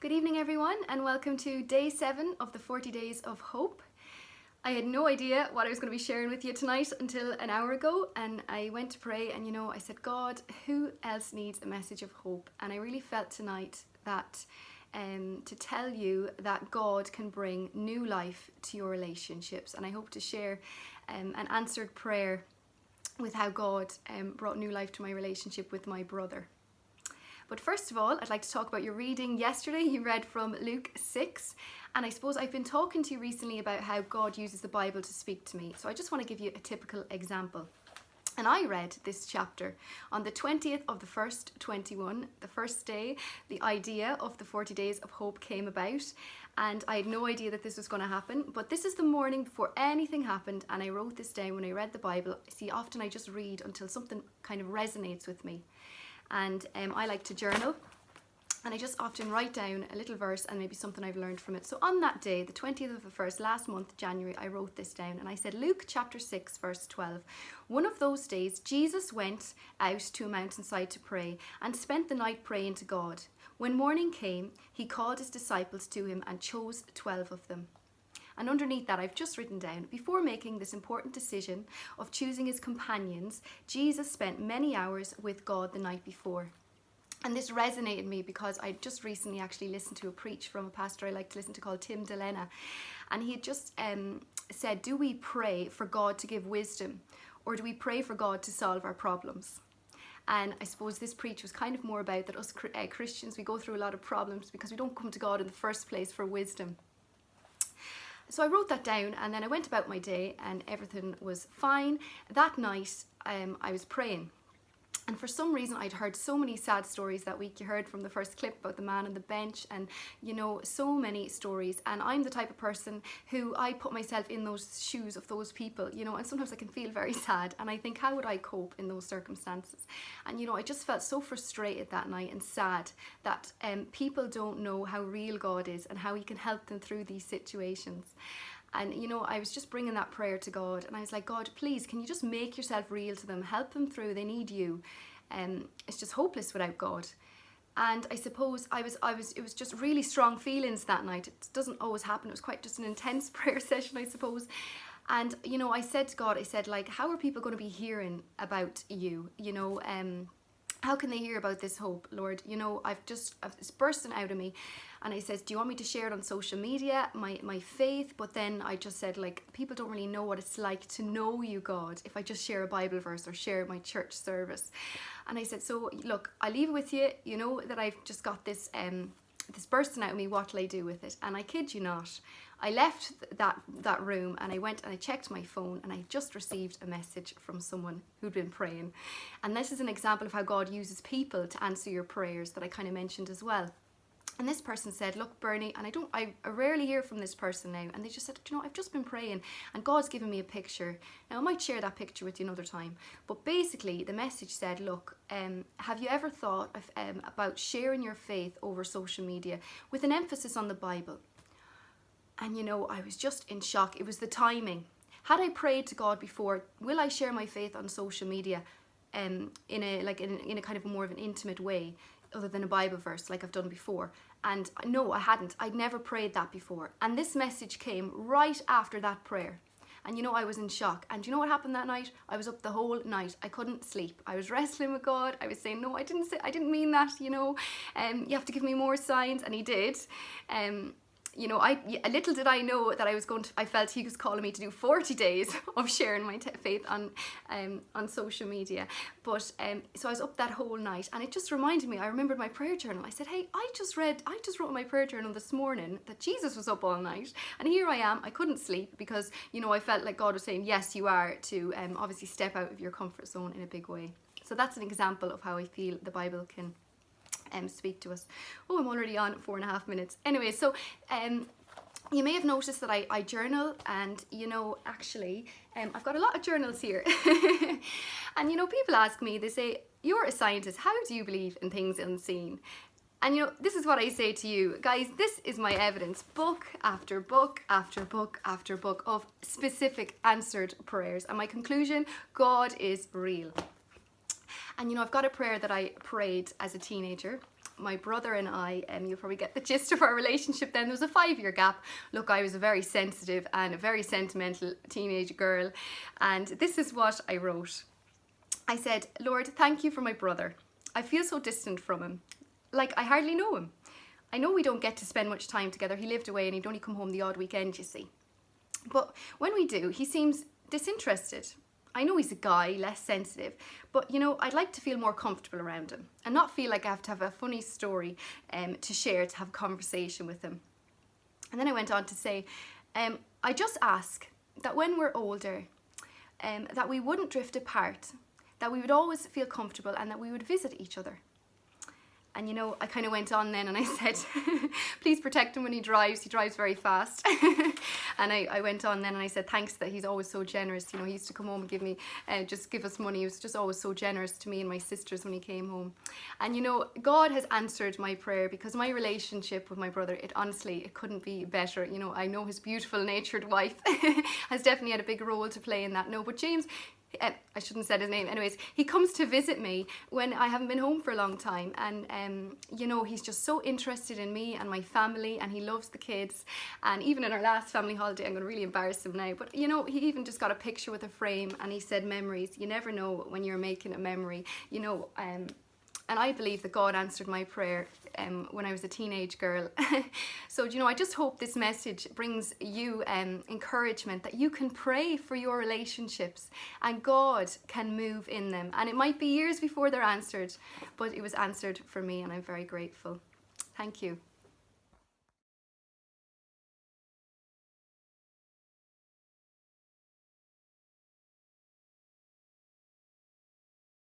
Good evening everyone and welcome to day 7 of the 40 Days of Hope. I had no idea what I was going to be sharing with you tonight until an hour ago, and I went to pray and I said, God, who else needs a message of hope? And I really felt tonight that to tell you that God can bring new life to your relationships, and I hope to share an answered prayer with how God brought new life to my relationship with my brother. But first of all, I'd like to talk about your reading yesterday. You read from Luke 6, and I suppose I've been talking to you recently about how God uses the Bible to speak to me. So I just want to give you a typical example. And I read this chapter on the 20th of the 1st, 21, the first day. The idea of the 40 Days of Hope came about, and I had no idea that this was going to happen. But this is the morning before anything happened, and I wrote this down when I read the Bible. See, often I just read until something kind of resonates with me. And I like to journal, and I just often write down a little verse and maybe something I've learned from it. So on that day, the 20th of the 1st, last month, January, I wrote this down, and I said, Luke chapter 6, verse 12. One of those days, Jesus went out to a mountainside to pray and spent the night praying to God. When morning came, he called his disciples to him and chose 12 of them. And underneath that, I've just written down, before making this important decision of choosing his companions, Jesus spent many hours with God the night before. And this resonated me because I just recently actually listened to a preach from a pastor I like to listen to called Tim Delena. And he had just said, do we pray for God to give wisdom, or do we pray for God to solve our problems? And I suppose this preach was kind of more about that us Christians, we go through a lot of problems because we don't come to God in the first place for wisdom. So I wrote that down, and then I went about my day and everything was fine. That night I was praying, and for some reason I'd heard so many sad stories that week. You heard from the first clip about the man on the bench, and so many stories, and I'm the type of person who I put myself in those shoes of those people, and sometimes I can feel very sad, and I think, how would I cope in those circumstances? And I just felt so frustrated that night and sad that people don't know how real God is and how he can help them through these situations. And I was just bringing that prayer to God, and I was like, God, please, can you just make yourself real to them, help them through, they need you. It's just hopeless without God. And I suppose it was just really strong feelings that night. It doesn't always happen. It was quite just an intense prayer session, I suppose. And I said to God, I said, like, how are people going to be hearing about you? How can they hear about this hope, Lord? It's bursting out of me. And I says, do you want me to share it on social media, my faith? But then I just said, like, people don't really know what it's like to know you, God, if I just share a Bible verse or share my church service. And I said, so look, I leave it with you, that I've just got this this bursting out of me, what'll I do with it? And I kid you not, I left that room and I went and I checked my phone, and I just received a message from someone who'd been praying. And this is an example of how God uses people to answer your prayers that I kind of mentioned as well. And this person said, look, Bernie, and I rarely hear from this person now, and they just said, I've just been praying and God's given me a picture. Now I might share that picture with you another time, but basically the message said, look, have you ever thought of, about sharing your faith over social media with an emphasis on the Bible? And I was just in shock. It was the timing. Had I prayed to God before, will I share my faith on social media in a kind of more of an intimate way, other than a Bible verse like I've done before? And no, I hadn't. I'd never prayed that before. And this message came right after that prayer. And I was in shock. And what happened that night? I was up the whole night. I couldn't sleep. I was wrestling with God. I was saying, no, I didn't mean that, you have to give me more signs. And he did. Little did I know that I felt he was calling me to do 40 days of sharing my faith on social media. But so I was up that whole night, and it just reminded me, I remembered my prayer journal. I said, hey, I just wrote in my prayer journal this morning that Jesus was up all night, and here I am. I couldn't sleep because, I felt like God was saying, yes, you are to obviously step out of your comfort zone in a big way. So that's an example of how I feel the Bible can speak to us. Oh, I'm already on 4.5 minutes. Anyway, so you may have noticed that I journal, and actually I've got a lot of journals here. And people ask me, they say, you're a scientist, how do you believe in things unseen? And this is what I say to you guys, this is my evidence, book after book after book after book of specific answered prayers. And my conclusion, God is real. And I've got a prayer that I prayed as a teenager. my brother and I, you'll probably get the gist of our relationship then. There was a 5-year gap. Look, I was a very sensitive and a very sentimental teenage girl, and this is what I wrote. I said, Lord, thank you for my brother. I feel so distant from him. Like, I hardly know him. I know we don't get to spend much time together. He lived away and he'd only come home the odd weekend, you see. But when we do, he seems disinterested. I know he's a guy, less sensitive, but you know, I'd like to feel more comfortable around him and not feel like I have to have a funny story to share, to have a conversation with him. And then I went on to say, I just ask that when we're older, that we wouldn't drift apart, that we would always feel comfortable and that we would visit each other. And you know, I kind of went on then and I said, please protect him when he drives very fast. And I went on then and I said, thanks that he's always so generous. You know, he used to come home and give me, just give us money. He was just always so generous to me and my sisters when he came home. And you know, God has answered my prayer, because my relationship with my brother, it couldn't be better. You know, I know his beautiful natured wife has definitely had a big role to play in that. No, but James, I shouldn't have said his name. Anyways, he comes to visit me when I haven't been home for a long time, and you know, he's just so interested in me and my family, and he loves the kids. And even in our last family holiday, I'm going to really embarrass him now, but you know, he even just got a picture with a frame and he said, memories, you never know when you're making a memory, you know. And I believe that God answered my prayer when I was a teenage girl. So, you know, I just hope this message brings you encouragement that you can pray for your relationships and God can move in them. And it might be years before they're answered, but it was answered for me and I'm very grateful. Thank you.